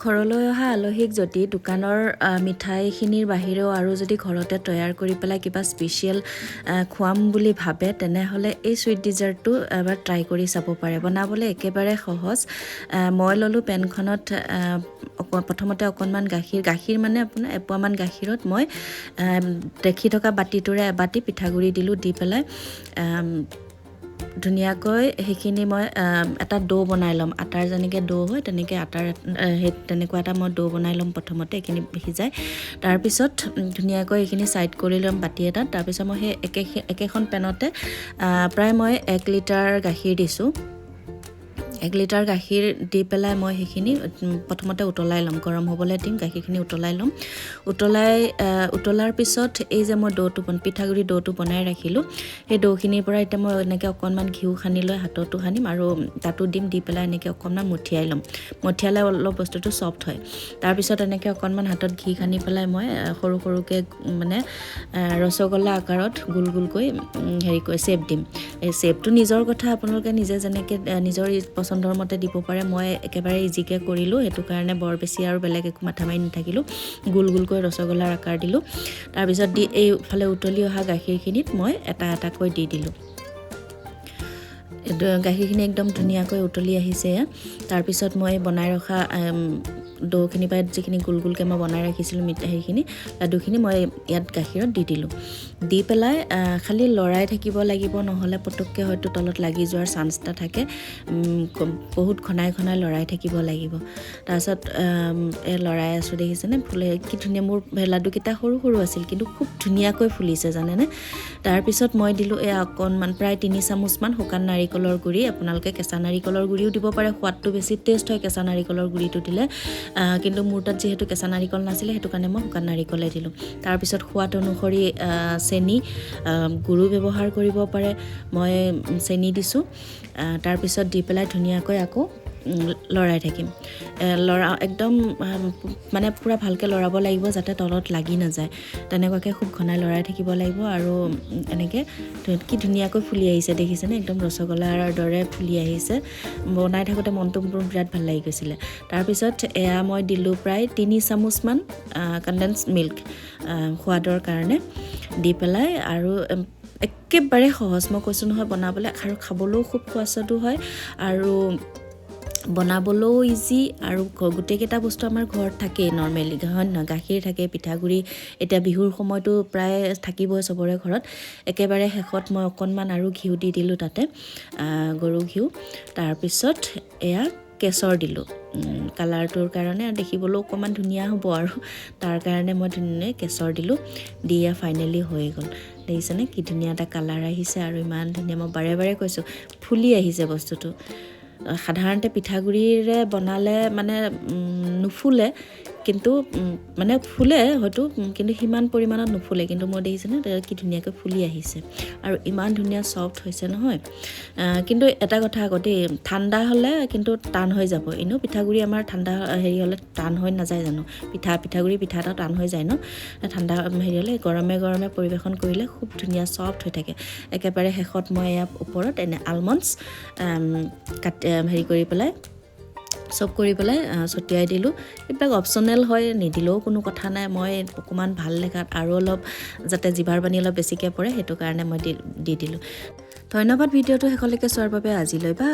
ঘৰলৈ অহা আলহীক যদি দোকানৰ মিঠাইখিনিৰ বাহিৰেও আৰু যদি ঘৰতে তৈয়াৰ কৰি পেলাই কিবা স্পেচিয়েল খুৱাম বুলি ভাবে তেনেহ'লে এই চুইট ডিজাৰ্টটো এবাৰ ট্ৰাই কৰি চাব পাৰে। বনাবলৈ একেবাৰে সহজ। মই ল'লোঁ পেনখনত প্ৰথমতে অকণমান গাখীৰ মানে আপোনাৰ এপোৱামান গাখীৰত মই দেখি থকা বাতিটোৰে এবাতি পিঠাগুড়ি দিলোঁ, দি পেলাই ধুনীয়াকৈ সেইখিনি মই এটা ডো বনাই ল'ম। আটাৰ যেনেকৈ ডো হয় তেনেকৈ আটাৰ তেনেকুৱা এটা মই ডো বনাই ল'ম। প্ৰথমতে এইখিনি সিজাই তাৰপিছত ধুনীয়াকৈ এইখিনি ছাইড কৰি ল'ম বাতি এটাত। তাৰপিছত মই সেই একেখন পেনতে প্ৰায় মই 1 লিটাৰ গাখীৰ দিছোঁ। 1 লিটাৰ গাখীৰ দি পেলাই মই সেইখিনি প্ৰথমতে উতলাই ল'ম। গৰম হ'বলৈ দিম, গাখীৰখিনি উতলাই ল'ম। উতলাৰ পিছত এই যে মই পিঠাগুড়ি ডোটো বনাই ৰাখিলোঁ, সেই ডোখিনিৰ পৰা এতিয়া মই এনেকৈ অকণমান ঘিউ সানি লৈ হাততো সানিম আৰু তাতো দিম, দি পেলাই এনেকৈ অকণমান মঠিয়াই ল'ম। মঠিয়ালে অলপ বস্তুটো ছফ্ট হয়। তাৰপিছত এনেকৈ অকণমান হাতত ঘি সানি পেলাই মই সৰু সৰুকৈ মানে ৰসগোল্লা আকাৰত গোল গোলকৈ শ্বেপ দিম। এই শ্বেপটো নিজৰ কথা, আপোনালোকে নিজে যেনেকৈ নিজৰ পচন্দৰ মতে দিব পাৰে। মই একেবাৰে ইজিকৈ কৰিলোঁ, সেইটো কাৰণে বৰ বেছি আৰু বেলেগ একো মাথা মাৰি নাথাকিলোঁ। গোল গোলকৈ ৰসগোল্লাৰ আকাৰ দিলোঁ। তাৰপিছত এইফালে উতলি অহা গাখীৰখিনিত মই এটা এটাকৈ দি দিলোঁ। গাখীৰখিনি একদম ধুনীয়াকৈ উতলি আহিছে। তাৰপিছত মই বনাই ৰখা ডোখিনি বা যিখিনি গোল গোলকৈ মই বনাই ৰাখিছিলোঁ সেইখিনি লাডুখিনি মই ইয়াত গাখীৰত দি দিলোঁ। দি পেলাই খালি লৰাই থাকিব লাগিব, নহ'লে পটককৈ হয়তো তলত লাগি যোৱাৰ চান্স এটা থাকে। বহুত ঘনাই লৰাই থাকিব লাগিব। তাৰপিছত লৰাই আছোঁ, দেখিছেনে ফুলে কি ধুনীয়া। মোৰ লাডুকেইটা সৰু সৰু আছিল কিন্তু খুব ধুনীয়াকৈ ফুলিছে জানেনে। তাৰপিছত মই দিলোঁ অকণমান প্ৰায় 3 চামুচমান শুকান নাৰিকলৰ গুড়ি। আপোনালোকে কেঁচা নাৰিকলৰ গুড়িও দিব পাৰে, সোৱাদটো বেছি টেষ্ট হয় কেঁচা নাৰিকলৰ গুড়িটো দিলে। কিন্তু মোৰ তাত যিহেতু কেঁচা নাৰিকল নাছিলে, সেইটো কাৰণে মই শুকান নাৰিকলে দিলোঁ। তাৰপিছত সোৱাদ অনুসৰি চেনি, গুড়ো ব্যৱহাৰ কৰিব পাৰে। মই চেনি দিছোঁ। তাৰপিছত দি পেলাই ধুনীয়াকৈ আকৌ লৰাই থাকিম। একদম মানে পূৰা ভালকৈ লৰাব লাগিব যাতে তলত লাগি নাযায়। তেনেকুৱাকৈ খুব ঘনাই লৰাই থাকিব লাগিব। আৰু এনেকৈ কি ধুনীয়াকৈ ফুলি আহিছে দেখিছেনে, একদম ৰসগোল্লাৰ দৰে ফুলি আহিছে। বনাই থাকোঁতে মনটো মোৰ বিৰাট ভাল লাগি গৈছিলে। তাৰপিছত মই দিলোঁ প্ৰায় 3 চামুচমান কণ্ডেন্স মিল্ক সোৱাদৰ কাৰণে দি পেলাই। আৰু একেবাৰে সহজ, মই কৈছোঁ নহয় বনাবলৈ, আৰু খাবলৈও খুব সুস্বাদু হয় আৰু বনাবলৈও ইজি। আৰু গোটেইকেইটা বস্তু আমাৰ ঘৰত থাকেই নৰ্মেলি, হয় নহয়। গাখীৰ থাকে, পিঠাগুড়ি এতিয়া বিহুৰ সময়তো প্ৰায় থাকিবই চবৰে ঘৰত। একেবাৰে শেষত মই অকণমান আৰু ঘিউ দি দিলোঁ তাতে, গৰু ঘিউ। তাৰপিছত কেশৰ দিলোঁ কালাৰটোৰ কাৰণে, আৰু দেখিবলৈও অকণমান ধুনীয়া হ'ব আৰু তাৰ কাৰণে মই কেশৰ দিলোঁ। দি ফাইনেলি হৈ গ'ল। দেখিছেনে কি ধুনীয়া এটা কালাৰ আহিছে আৰু ইমান ধুনীয়া। মই বাৰে বাৰে কৈছোঁ ফুলি আহিছে বস্তুটো। সাধাৰণতে পিঠাগুড়িৰে বনালে মানে নুফুলে, কিন্তু মানে ফুলে হয়তো, কিন্তু সিমান পৰিমাণত নুফুলে। কিন্তু মই দেখিছেনে কি ধুনীয়াকৈ ফুলি আহিছে আৰু ইমান ধুনীয়া ছফ্ট হৈছে নহয়। কিন্তু এটা কথা আকৌ দেই, ঠাণ্ডা হ'লে কিন্তু টান হৈ যাব। এনেও পিঠাগুড়ি আমাৰ ঠাণ্ডা হ'লে টান হৈ নাযায় জানো। পিঠাগুড়ি পিঠা এটা টান হৈ যায় ন। ঠাণ্ডা হ'লে গৰমে পৰিৱেশন কৰিলে খুব ধুনীয়া ছফ্ট হৈ থাকে। একেবাৰে শেষত মই ওপৰত আলমণ্ডছ কৰি পেলাই চব কৰি পেলাই ছটিয়াই দিলোঁ। এইবিলাক অপশ্যনেল হয়, নিদিলেও কোনো কথা নাই। মই অকণমান ভাল দেখাত আৰু অলপ যাতে জিভাৰ পানী অলপ বেছিকৈ পৰে, সেইটো কাৰণে মই দি দিলোঁ। ধন্যবাদ ভিডিঅ'টো শেষলৈকে চোৱাৰ বাবে। আজিলৈ বা